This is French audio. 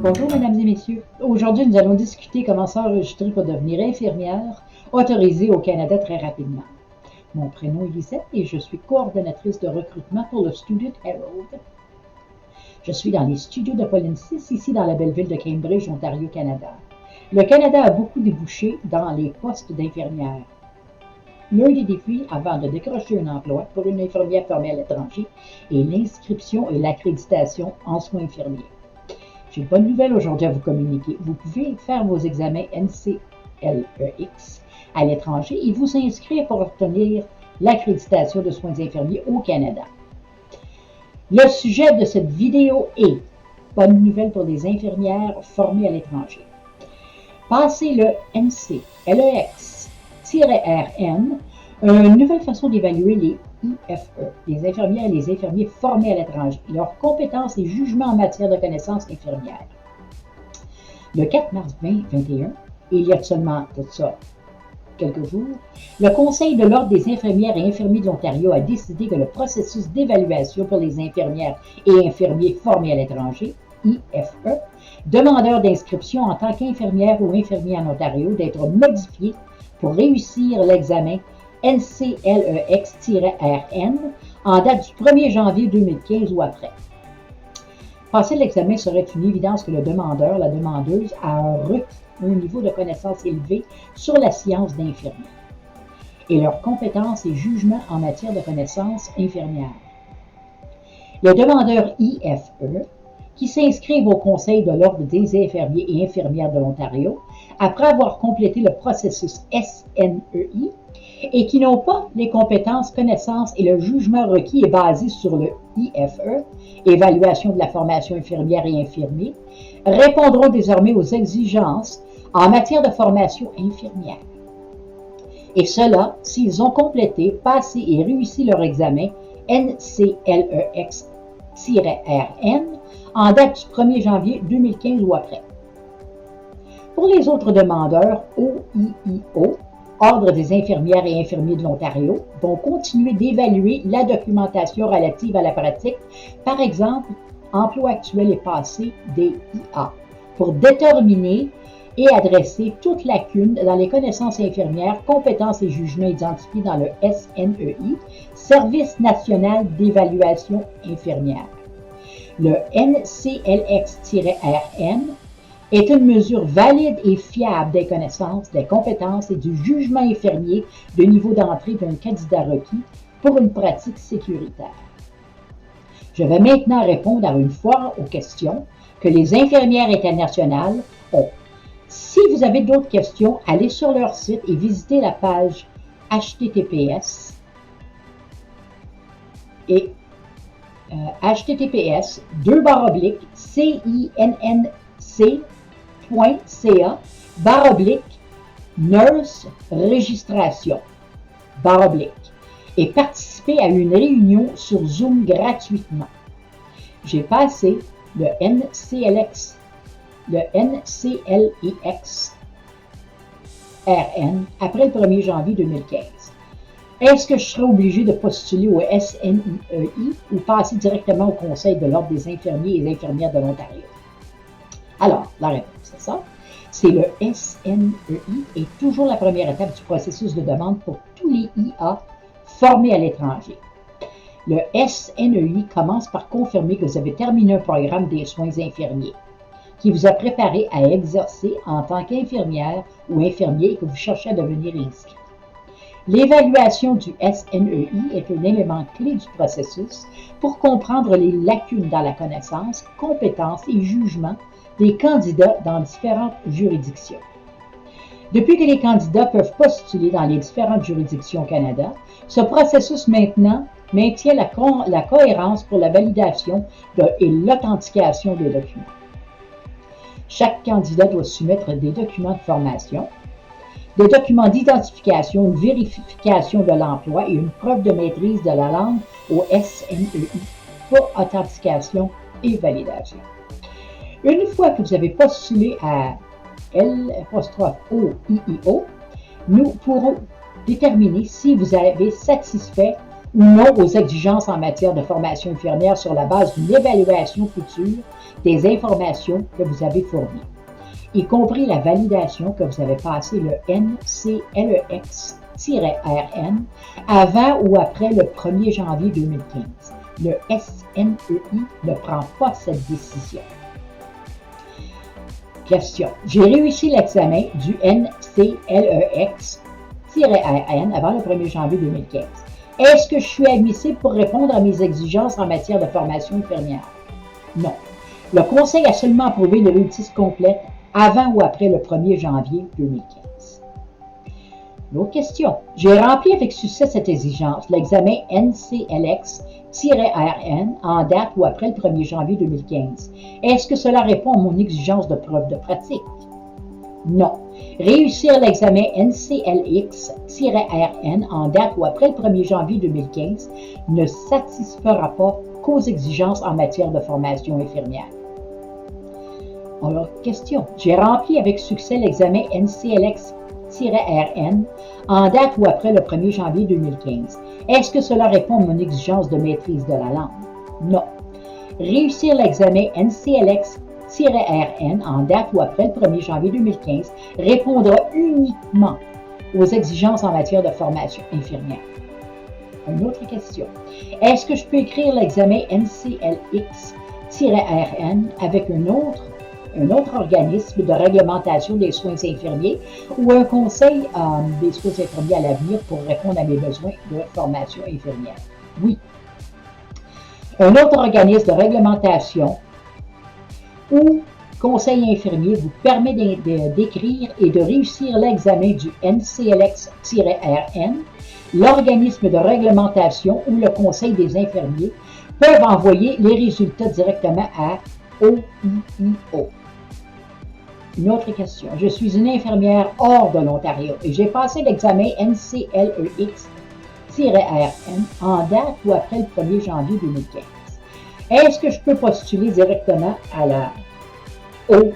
Bonjour mesdames et messieurs. Aujourd'hui, nous allons discuter comment s'enregistrer pour devenir infirmière autorisée au Canada très rapidement. Mon prénom est Lisette et je suis coordonnatrice de recrutement pour le Student Herald. Je suis dans les studios de Pauline 6, ici dans la belle ville de Cambridge, Ontario, Canada. Le Canada a beaucoup débouché dans les postes d'infirmières. L'un des défis avant de décrocher un emploi pour une infirmière formée à l'étranger est l'inscription et l'accréditation en soins infirmiers. J'ai une bonne nouvelle aujourd'hui à vous communiquer. Vous pouvez faire vos examens NCLEX à l'étranger et vous inscrire pour obtenir l'accréditation de soins infirmiers au Canada. Le sujet de cette vidéo est bonne nouvelle pour les infirmières formées à l'étranger. Passez le NCLEX-RN, une nouvelle façon d'évaluer les IFE, les infirmières et les infirmiers formés à l'étranger, leurs compétences et jugements en matière de connaissances infirmières. Le 4 mars 2021, il y a seulement de ça quelques jours, le Conseil de l'Ordre des infirmières et infirmiers de l'Ontario a décidé que le processus d'évaluation pour les infirmières et infirmiers formés à l'étranger, IFE, demandeurs d'inscription en tant qu'infirmière ou infirmier en Ontario, d'être modifié pour réussir l'examen NCLEX-RN en date du 1er janvier 2015 ou après. Passer l'examen serait une évidence que le demandeur, la demandeuse, a un niveau de connaissance élevé sur la science d'infirmier et leurs compétences et jugements en matière de connaissances infirmières. Le demandeur IFE, qui s'inscrivent au Conseil de l'Ordre des infirmiers et infirmières de l'Ontario, après avoir complété le processus SNEI, et qui n'ont pas les compétences, connaissances et le jugement requis est basé sur le IFE, évaluation de la formation infirmière et infirmier, répondront désormais aux exigences en matière de formation infirmière. Et cela, s'ils ont complété, passé et réussi leur examen NCLEX-RN en date du 1er janvier 2015 ou après. Pour les autres demandeurs, OIIO, Ordre des infirmières et infirmiers de l'Ontario, vont continuer d'évaluer la documentation relative à la pratique, par exemple, emploi actuel et passé des IA, pour déterminer et adresser toute lacune dans les connaissances infirmières, compétences et jugements identifiés dans le SNEI, Service national d'évaluation infirmière. Le NCLEX-RN est une mesure valide et fiable des connaissances, des compétences et du jugement infirmier de niveau d'entrée d'un candidat requis pour une pratique sécuritaire. Je vais maintenant répondre à une fois aux questions que les infirmières internationales ont. Si vous avez d'autres questions, allez sur leur site et visitez la page https et https://cinc.ca/nurse registration et participer à une réunion sur Zoom gratuitement. J'ai passé le NCLEX-RN après le 1er janvier 2015. Est-ce que je serai obligé de postuler au SNEI ou passer directement au Conseil de l'Ordre des infirmiers et infirmières de l'Ontario? Alors, la réponse est ça. C'est le SNEI est toujours la première étape du processus de demande pour tous les IA formés à l'étranger. Le SNEI commence par confirmer que vous avez terminé un programme des soins infirmiers qui vous a préparé à exercer en tant qu'infirmière ou infirmier et que vous cherchez à devenir inscrit. L'évaluation du SNEI est un élément clé du processus pour comprendre les lacunes dans la connaissance, compétences et jugement des candidats dans différentes juridictions. Depuis que les candidats peuvent postuler dans les différentes juridictions au Canada, ce processus maintenant maintient la cohérence pour la validation et l'authentification des documents. Chaque candidat doit soumettre des documents de formation, des documents d'identification, une vérification de l'emploi et une preuve de maîtrise de la langue au SNEI pour authentification et validation. Une fois que vous avez postulé à L'(OIIO), nous pourrons déterminer si vous avez satisfait ou non aux exigences en matière de formation infirmière sur la base d'une évaluation future des informations que vous avez fournies, y compris la validation que vous avez passé le NCLEX-RN avant ou après le 1er janvier 2015. Le SNEI ne prend pas cette décision. Question. J'ai réussi l'examen du NCLEX-RN avant le 1er janvier 2015. Est-ce que je suis admissible pour répondre à mes exigences en matière de formation infirmière? Non. Le Conseil a seulement approuvé une réussite complète avant ou après le 1er janvier 2015. L'autre question. J'ai rempli avec succès cette exigence, l'examen NCLEX-RN en date ou après le 1er janvier 2015. Est-ce que cela répond à mon exigence de preuve de pratique? Non. Réussir l'examen NCLEX-RN en date ou après le 1er janvier 2015 ne satisfera pas qu'aux exigences en matière de formation infirmière. Alors, question. J'ai rempli avec succès l'examen NCLEX-RN en date ou après le 1er janvier 2015. Est-ce que cela répond à mon exigence de maîtrise de la langue? Non. Réussir l'examen NCLEX-RN en date ou après le 1er janvier 2015 répondra uniquement aux exigences en matière de formation infirmière. Une autre question. Est-ce que je peux écrire l'examen NCLEX-RN avec un autre organisme de réglementation des soins infirmiers ou un conseil des soins infirmiers à l'avenir pour répondre à mes besoins de formation infirmière? Oui. Un autre organisme de réglementation ou conseil infirmier vous permet d'écrire et de réussir l'examen du NCLEX-RN. L'organisme de réglementation ou le conseil des infirmiers peuvent envoyer les résultats directement à OIIO. Une autre question. Je suis une infirmière hors de l'Ontario et j'ai passé l'examen NCLEX-RN en date ou après le 1er janvier 2015. Est-ce que je peux postuler directement à la OIIO?